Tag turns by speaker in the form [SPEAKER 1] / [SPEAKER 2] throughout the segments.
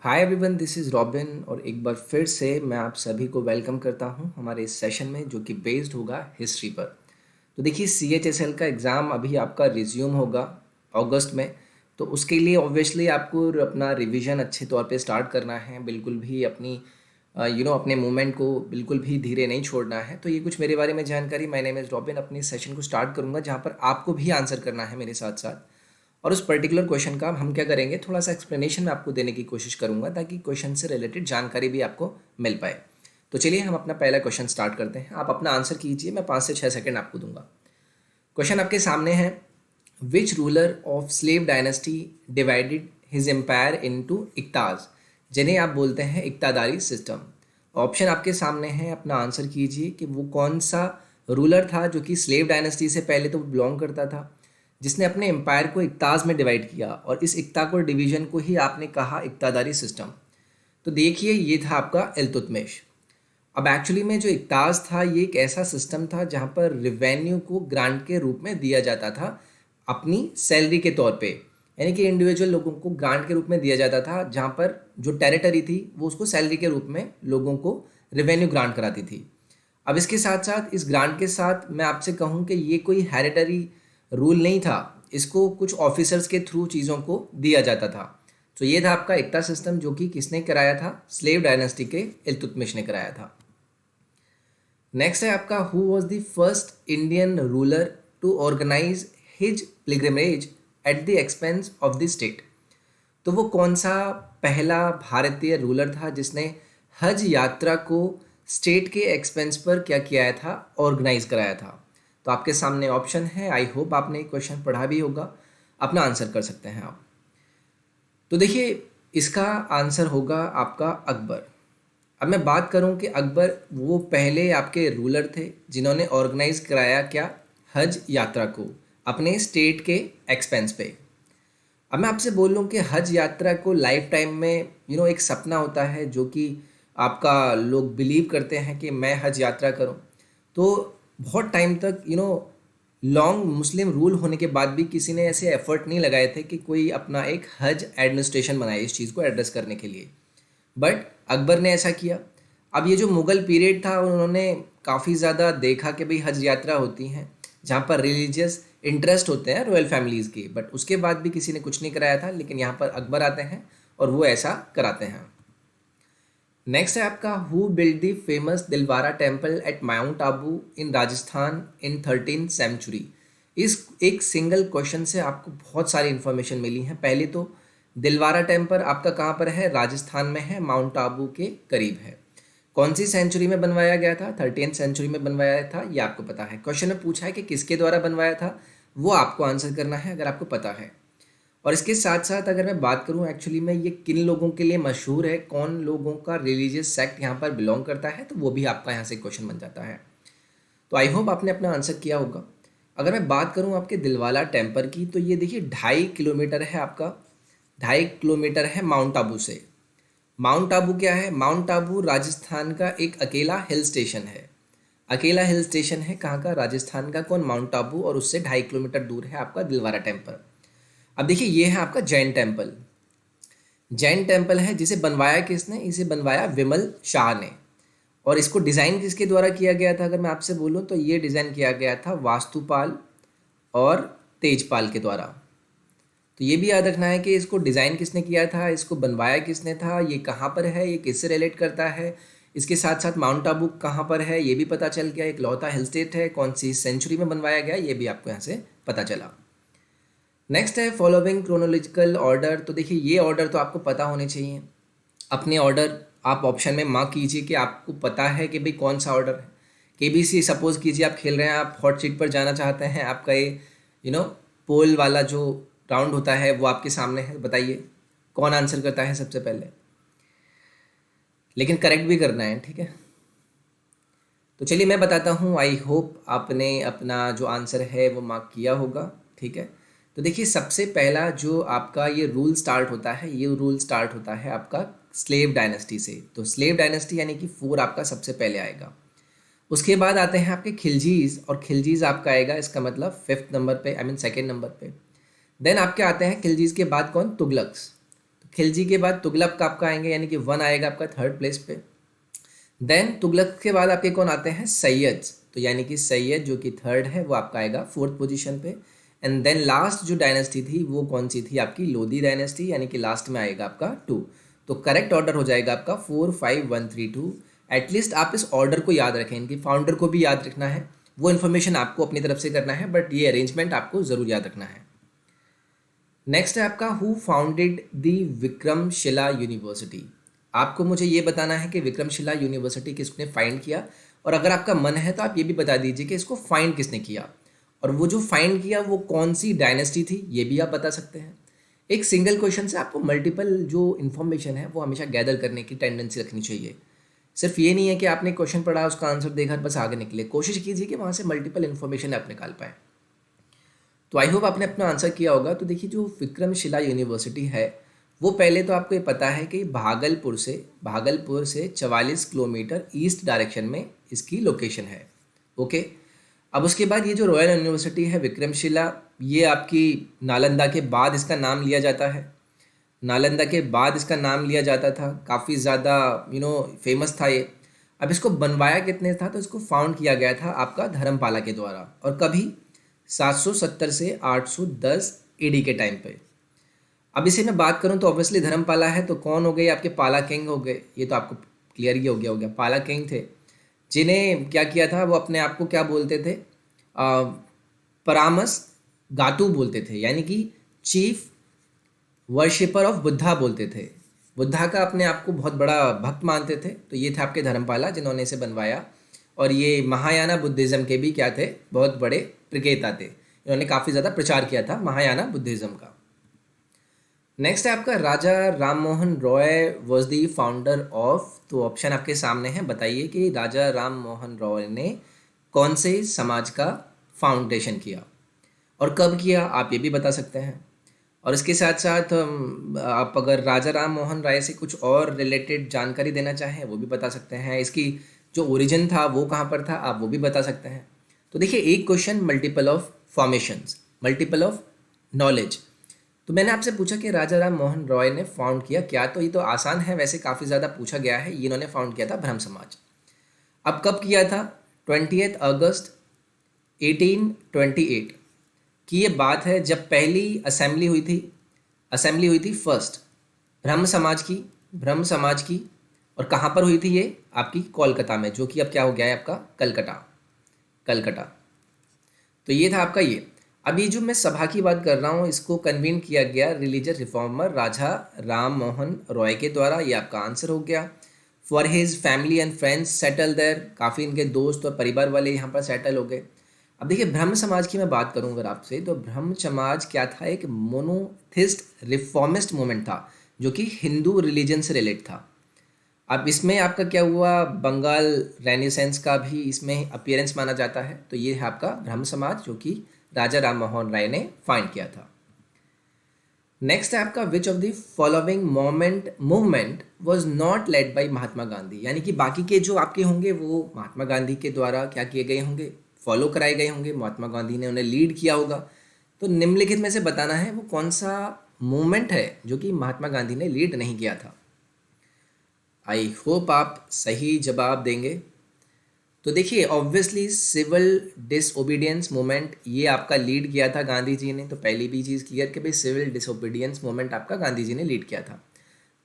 [SPEAKER 1] Hi everyone, this is robin और एक बार फिर से मैं आप सभी को वेलकम करता हूं हमारे इस सेशन में जो कि बेस्ड होगा हिस्ट्री पर। तो देखिए CHSL का एग्ज़ाम अभी आपका रिज्यूम होगा अगस्त में। तो उसके लिए ऑब्वियसली आपको अपना रिवीजन अच्छे तौर पे स्टार्ट करना है, बिल्कुल भी अपनी अपने मूवमेंट को बिल्कुल भी धीरे नहीं छोड़ना है। तो ये कुछ मेरे बारे में जानकारी। My name is robin. अपने सेशन को स्टार्ट करूँगा जहाँ पर आपको भी आंसर करना है मेरे साथ साथ। और उस पर्टिकुलर क्वेश्चन का हम क्या करेंगे, थोड़ा सा एक्सप्लेनेशन मैं आपको देने की कोशिश करूंगा ताकि क्वेश्चन से रिलेटेड जानकारी भी आपको मिल पाए। तो चलिए हम अपना पहला क्वेश्चन स्टार्ट करते हैं। आप अपना आंसर कीजिए, मैं 5 से 6 सेकंड आपको दूंगा। क्वेश्चन आपके सामने है, which ruler of slave dynasty divided his empire into iqtas, जिन्हें आप बोलते हैं इक्तादारी सिस्टम। ऑप्शन आपके सामने है, अपना आंसर कीजिए कि वो कौन सा रूलर था जो कि स्लेव डायनेस्टी से पहले तो बिलोंग करता था, जिसने अपने एम्पायर को इक्ताज में डिवाइड किया, और इस इक्ता को डिवीजन को ही आपने कहा इक्तादारी सिस्टम। तो देखिए, ये था आपका इल्तुतमिश। अब एक्चुअली में जो इक्ताज था ये एक ऐसा सिस्टम था जहाँ पर रिवेन्यू को ग्रांट के रूप में दिया जाता था, अपनी सैलरी के तौर पे। यानी कि इंडिविजुअल लोगों को ग्रांट के रूप में दिया जाता था, जहाँ पर जो टेरिटरी थी वो उसको सैलरी के रूप में लोगों को रेवेन्यू ग्रांट कराती थी। अब इसके साथ साथ इस ग्रांट के साथ मैं आपसे कहूँ कि ये कोई हेरिटरी रूल नहीं था, इसको कुछ ऑफिसर्स के थ्रू चीज़ों को दिया जाता था। तो ये था आपका इक्ता सिस्टम, जो कि किसने कराया था, स्लेव डायनेस्टी के इल्तुतमिश ने कराया था। नेक्स्ट है आपका, who was the first Indian ruler to organise his pilgrimage at the expense of the state. तो वो कौन सा पहला भारतीय रूलर था जिसने हज यात्रा को स्टेट के एक्सपेंस पर क्या किया था, ऑर्गेनाइज कराया था। तो आपके सामने ऑप्शन है, आई होप आपने क्वेश्चन पढ़ा भी होगा, अपना आंसर कर सकते हैं आप। तो देखिए, इसका आंसर होगा आपका अकबर। अब मैं बात करूं कि अकबर वो पहले आपके रूलर थे जिन्होंने ऑर्गेनाइज कराया क्या, हज यात्रा को अपने स्टेट के एक्सपेंस पे। अब मैं आपसे बोल लूँ कि हज यात्रा को लाइफ टाइम में एक सपना होता है जो कि आपका लोग बिलीव करते हैं कि मैं हज यात्रा करूं। तो बहुत टाइम तक लॉन्ग मुस्लिम रूल होने के बाद भी किसी ने ऐसे एफर्ट नहीं लगाए थे कि कोई अपना एक हज एडमिनिस्ट्रेशन बनाए इस चीज़ को एड्रेस करने के लिए। बट अकबर ने ऐसा किया। अब ये जो मुग़ल पीरियड था, उन्होंने काफ़ी ज़्यादा देखा कि भाई हज यात्रा होती हैं जहाँ पर रिलीजियस इंटरेस्ट होते हैं रॉयल फैमिलीज़ के, बट उसके बाद भी किसी ने कुछ नहीं कराया था। लेकिन यहाँ पर अकबर आते हैं और वो ऐसा कराते हैं। नेक्स्ट है आपका, who build the famous Dilwara temple at mount Abu in Rajasthan in 13th century। इस एक सिंगल क्वेश्चन से आपको बहुत सारी इन्फॉर्मेशन मिली है। पहले तो दिलवारा टेम्पल आपका कहाँ पर है, राजस्थान में है, माउंट आबू के करीब है। कौन सी सेंचुरी में बनवाया गया था, 13th century में बनवाया था, ये आपको पता है। क्वेश्चन में पूछा है कि किसके द्वारा बनवाया था, वो आपको आंसर करना है अगर आपको पता है। और इसके साथ साथ अगर मैं बात करूं एक्चुअली में ये किन लोगों के लिए मशहूर है, कौन लोगों का रिलीजियस सेक्ट यहाँ पर बिलोंग करता है, तो वो भी आपका यहाँ से क्वेश्चन बन जाता है। तो आई होप आपने अपना आंसर किया होगा। अगर मैं बात करूँ आपके दिलवाला टेम्पल की, तो ये देखिए 2.5 किलोमीटर है आपका, 2.5 किलोमीटर है माउंट आबू से। माउंट आबू क्या है, माउंट आबू राजस्थान का एक अकेला हिल स्टेशन है। अकेला हिल स्टेशन है कहाँ का, राजस्थान का। कौन, माउंट आबू। और उससे 2.5 किलोमीटर दूर है आपका दिलवारा टेम्पल। अब देखिए, ये है आपका जैन टेम्पल। जैन टेम्पल है जिसे बनवाया किसने, इसे बनवाया विमल शाह ने। और इसको डिज़ाइन किसके द्वारा किया गया था, अगर मैं आपसे बोलूँ तो ये डिज़ाइन किया गया था वास्तुपाल और तेजपाल के द्वारा। तो ये भी याद रखना है कि इसको डिज़ाइन किसने किया था, इसको बनवाया किसने था, ये कहाँ पर है, ये किससे रिलेट करता है। इसके साथ साथ माउंट आबू कहाँ पर है ये भी पता चल गया, एक लौता हिल स्टेट है, कौन सी सेंचुरी में बनवाया गया ये भी आपको यहाँ से पता चला। नेक्स्ट है फॉलोइंग क्रोनोलॉजिकल ऑर्डर। तो देखिए, ये ऑर्डर तो आपको पता होने चाहिए। अपने ऑर्डर आप ऑप्शन में मार्क कीजिए कि आपको पता है कि भाई कौन सा ऑर्डर है। KBC सपोज कीजिए आप खेल रहे हैं, आप हॉट सीट पर जाना चाहते हैं, आपका ये पोल वाला जो राउंड होता है वो आपके सामने है। बताइए कौन आंसर करता है सबसे पहले, लेकिन करेक्ट भी करना है, ठीक है। तो चलिए मैं बताता हूँ, आई होप आपने अपना जो आंसर है वो मार्क किया होगा, ठीक है। तो देखिए, सबसे पहला जो आपका ये रूल स्टार्ट होता है, ये रूल स्टार्ट होता है आपका स्लेव डायनेस्टी से। तो स्लेव डायनेस्टी यानी कि 4 आपका सबसे पहले आएगा। उसके बाद आते हैं आपके खिलजीज, और खिलजीज आपका आएगा, इसका मतलब 5th नंबर पे, आई मीन 2nd नंबर पे। देन आपके आते हैं खिलजीज के बाद कौन, तुगलक्स। तो खिलजी के बाद तुगलक का आपका आएंगे, यानी कि 1 आएगा आपका थर्ड प्लेस पे। देन तुगलक के बाद आपके कौन आते हैं, सैयद, तो यानी कि सैयद जो कि थर्ड है वो आपका आएगा फोर्थ पोजीशन पे। एंड देन लास्ट जो डायनेस्टी थी वो कौन सी थी, आपकी लोधी डायनेस्टी, यानी कि लास्ट में आएगा आपका 2। तो करेक्ट ऑर्डर हो जाएगा आपका 4 5 1 3 2। एटलीस्ट आप इस ऑर्डर को याद रखें, इनकी फाउंडर को भी याद रखना है, वो इन्फॉर्मेशन आपको अपनी तरफ से करना है, बट ये अरेंजमेंट आपको ज़रूर याद रखना है। नेक्स्ट है आपका who founded the Vikramshila university. आपको मुझे ये बताना है कि विक्रमशिला यूनिवर्सिटी किसने फाइंड किया, और अगर आपका मन है तो आप ये भी बता दीजिए कि इसको फाइंड किसने किया, और वो जो फाइंड किया वो कौन सी डायनेस्टी थी, ये भी आप बता सकते हैं। एक सिंगल क्वेश्चन से आपको मल्टीपल जो इन्फॉर्मेशन है वो हमेशा गैदर करने की टेंडेंसी रखनी चाहिए। सिर्फ ये नहीं है कि आपने क्वेश्चन पढ़ा, उसका आंसर देखा, बस आगे निकले। कोशिश कीजिए कि वहाँ से मल्टीपल इन्फॉर्मेशन आप निकाल पाएँ। तो आई होप आपने अपना आंसर किया होगा। तो देखिए जो विक्रमशिला यूनिवर्सिटी है वो पहले तो आपको ये पता है कि भागलपुर से 44 किलोमीटर ईस्ट डायरेक्शन में इसकी लोकेशन है। ओके, अब उसके बाद ये जो रॉयल यूनिवर्सिटी है विक्रमशिला, ये आपकी नालंदा के बाद इसका नाम लिया जाता है। नालंदा के बाद इसका नाम लिया जाता था, काफ़ी ज़्यादा फेमस था ये। अब इसको बनवाया कितने था, तो इसको फाउंड किया गया था आपका धर्मपाला के द्वारा, और कभी 770 से 810 एडी के टाइम पे। अब इसे मैं बात करूं तो ऑब्वियसली धर्मपाला है, तो कौन हो गए, आपके पाला किंग हो गए। ये तो आपको क्लियर ही हो गया। पाला किंग थे जिन्हें क्या किया था, वो अपने आप को क्या बोलते थे, परामस गाटू बोलते थे, यानी कि चीफ वर्शिपर ऑफ बुद्धा बोलते थे। बुद्धा का अपने आप को बहुत बड़ा भक्त मानते थे। तो ये थे आपके धर्मपाला जिन्होंने इसे बनवाया, और ये महायाना बुद्धिज़्म के भी क्या थे, बहुत बड़े प्रकेता थे। इन्होंने काफ़ी ज़्यादा प्रचार किया था महायाना बुद्धिज़्म का। नेक्स्ट है आपका Raja Ram Mohan Roy was the founder of. तो ऑप्शन आपके सामने है, बताइए कि राजा राम मोहन रॉय ने कौन से समाज का फाउंडेशन किया और कब किया, आप ये भी बता सकते हैं। और इसके साथ साथ आप अगर राजा राम मोहन राय से कुछ और रिलेटेड जानकारी देना चाहें वो भी बता सकते हैं। इसकी जो ओरिजिन था वो कहाँ पर था, आप वो भी बता सकते हैं। तो देखिए एक question multiple of formations, multiple of knowledge. तो मैंने आपसे पूछा कि राजा राम मोहन रॉय ने फाउंड किया क्या, तो ये तो आसान है, वैसे काफ़ी ज़्यादा पूछा गया है। ये इन्होंने फाउंड किया था ब्रह्म समाज। अब कब किया था, 20 अगस्त 1828 की ये बात है, जब पहली असेंबली हुई थी फर्स्ट ब्रह्म समाज की। और कहाँ पर हुई थी ये, आपकी कोलकाता में, जो कि अब क्या हो गया है आपका कलकत्ता। तो ये था आपका ये। अब ये जो मैं सभा की बात कर रहा हूँ इसको कन्वीन किया गया रिलीजियस रिफॉर्मर राजा राम मोहन रॉय के द्वारा। ये आपका आंसर हो गया। For his family and friends settle there, काफ़ी इनके दोस्त और परिवार वाले यहाँ पर सेटल हो गए। अब देखिए ब्रह्म समाज की मैं बात करूँ अगर आपसे, तो ब्रह्म समाज क्या था, एक मोनोथिस्ट रिफॉर्मिस्ट मूवमेंट था जो कि हिंदू रिलीजन से रिलेट था। अब इसमें आपका क्या हुआ, बंगाल रेनेसेंस का भी इसमें अपीयरेंस माना जाता है। तो ये है आपका ब्रह्म समाज जो कि राजा राम मोहन राय ने फाइंड किया था। नेक्स्ट है आपका which of the following movement was not led by Mahatma Gandhi, यानी कि बाकी के जो आपके होंगे वो महात्मा गांधी के द्वारा क्या किए गए होंगे, फॉलो कराए गए होंगे, महात्मा गांधी ने उन्हें लीड किया होगा। तो निम्नलिखित में से बताना है वो कौन सा मूवमेंट है जो कि महात्मा गांधी ने लीड नहीं किया था। आई होप आप सही जवाब देंगे। तो देखिए ऑब्वियसली सिविल डिसओबीडियंस मूवमेंट ये आपका लीड किया था गांधी जी ने। तो पहली भी चीज़ क्लियर कि भाई सिविल डिसओबीडियंस मूवमेंट आपका गांधी जी ने लीड किया था।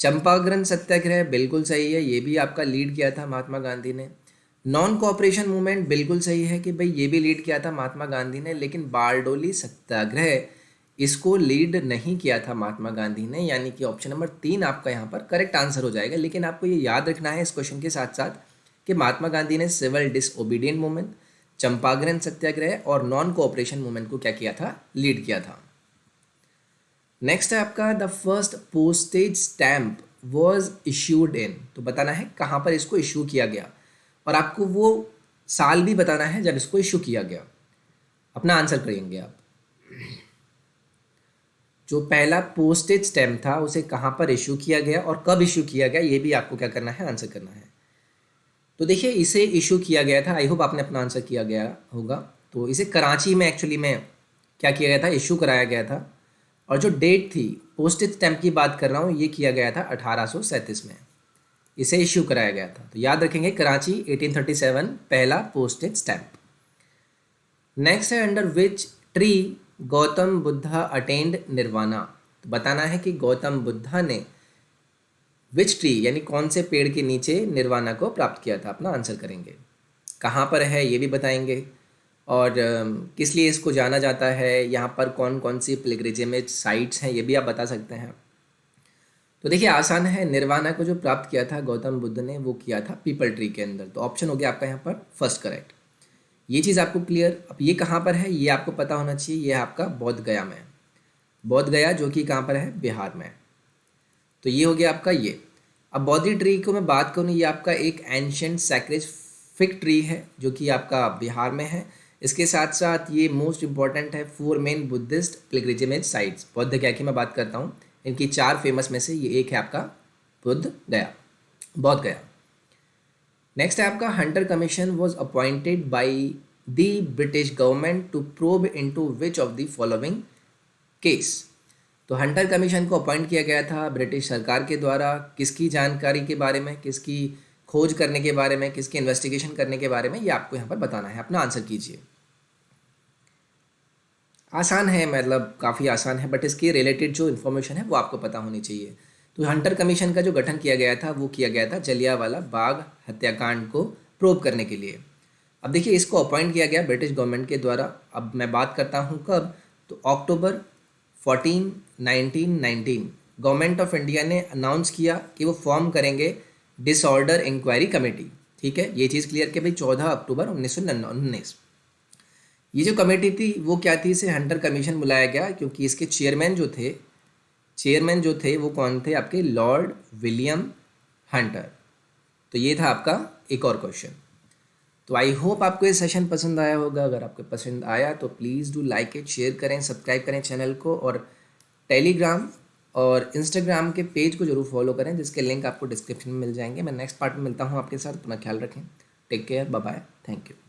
[SPEAKER 1] चंपारण सत्याग्रह बिल्कुल सही है, ये भी आपका लीड किया था महात्मा गांधी ने। नॉन कोऑपरेशन मूवमेंट बिल्कुल सही है कि भाई ये भी लीड किया था महात्मा गांधी ने, लेकिन बारडोली सत्याग्रह इसको लीड नहीं किया था महात्मा गांधी ने, यानी कि ऑप्शन नंबर 3 आपका यहाँ पर करेक्ट आंसर हो जाएगा। लेकिन आपको ये याद रखना है इस क्वेश्चन के साथ साथ कि महात्मा गांधी ने सिविल डिसओबीडियंट मूवमेंट, चंपारण सत्याग्रह और नॉन कोऑपरेशन मूवमेंट को क्या किया था, लीड किया था। नेक्स्ट है आपका the first postage stamp was issued in. तो बताना है कहाँ पर इसको इशू किया गया, और आपको वो साल भी बताना है जब इसको इशू किया गया। अपना आंसर करेंगे आप। जो पहला पोस्टेज स्टैम्प था उसे कहाँ पर इशू किया गया और कब इशू किया गया, ये भी आपको क्या करना है, आंसर करना है। तो देखिए इसे इशू किया गया था, आई होप आपने अपना आंसर किया गया होगा। तो इसे कराची में एक्चुअली में क्या किया गया था, इशू कराया गया था और जो डेट थी पोस्टेज स्टैंप की बात कर रहा हूँ, ये किया गया था 1837 में, इसे इश्यू कराया गया था। तो याद रखेंगे कराची 1837 पहला पोस्टेज स्टैंप। नेक्स्ट है under which tree Gautam Buddha attend nirvana. तो बताना है कि गौतम बुद्धा ने विच ट्री यानी कौन से पेड़ के नीचे निर्वाणा को प्राप्त किया था, अपना आंसर करेंगे। कहाँ पर है ये भी बताएंगे, और किस लिए इसको जाना जाता है, यहाँ पर कौन कौन सी पिलग्रिमेज साइट्स हैं ये भी आप बता सकते हैं। तो देखिए आसान है, निर्वाणा को जो प्राप्त किया था गौतम बुद्ध ने वो किया था पीपल ट्री के अंदर। तो ऑप्शन हो गया आपका यहाँ पर फर्स्ट करेक्ट। ये चीज़ आपको क्लियर। अब ये कहाँ पर है ये आपको पता होना चाहिए, ये है आपका बोध गया में, बोध गया जो कि कहाँ पर है, बिहार में। तो ये हो गया आपका ये। अब बोधि ट्री को मैं बात करूँ, ये आपका एक एंशंट सैक्रेज फिग ट्री है जो कि आपका बिहार में है। इसके साथ साथ ये मोस्ट इंपॉर्टेंट है 4 मेन बुद्धिस्ट पिलग्रिमेज साइट्स, बौद्ध गया की मैं बात करता हूँ, इनकी 4 फेमस में से ये एक है आपका बुद्ध गया, बौद्ध गया। नेक्स्ट है आपका Hunter commission was appointed by the British government to probe into which of the following case. तो हंटर कमीशन को अपॉइंट किया गया था ब्रिटिश सरकार के द्वारा, किसकी जानकारी के बारे में, किसकी खोज करने के बारे में, किसकी इन्वेस्टिगेशन करने के बारे में, ये आपको यहाँ पर बताना है। अपना आंसर कीजिए। आसान है, मतलब काफ़ी आसान है, बट इसके रिलेटेड जो इन्फॉर्मेशन है वो आपको पता होनी चाहिए। तो हंटर कमीशन का जो गठन किया गया था वो किया गया था जलियांवाला बाग हत्याकांड को प्रोब करने के लिए। अब देखिए इसको अपॉइंट किया गया ब्रिटिश गवर्नमेंट के द्वारा। अब मैं बात करता हूँ कब, तो अक्टूबर 14, 1919 गवर्नमेंट ऑफ इंडिया ने अनाउंस किया कि वो फॉर्म करेंगे डिसऑर्डर इंक्वायरी कमेटी। ठीक है, ये चीज़ क्लियर कि भाई 14 अक्टूबर 1919 ये जो कमेटी थी वो क्या थी, इसे हंटर कमीशन बुलाया गया क्योंकि इसके चेयरमैन जो थे वो कौन थे, आपके लॉर्ड विलियम हंटर। तो ये था आपका एक और क्वेश्चन। तो आई होप आपको ये सेशन पसंद आया होगा। अगर आपको पसंद आया तो please do like it, share करें, सब्सक्राइब करें चैनल को, और टेलीग्राम और इंस्टाग्राम के पेज को जरूर फॉलो करें जिसके लिंक आपको डिस्क्रिप्शन में मिल जाएंगे। मैं नेक्स्ट पार्ट में मिलता हूँ आपके साथ। अपना ख्याल रखें, take care, bye bye, thank you.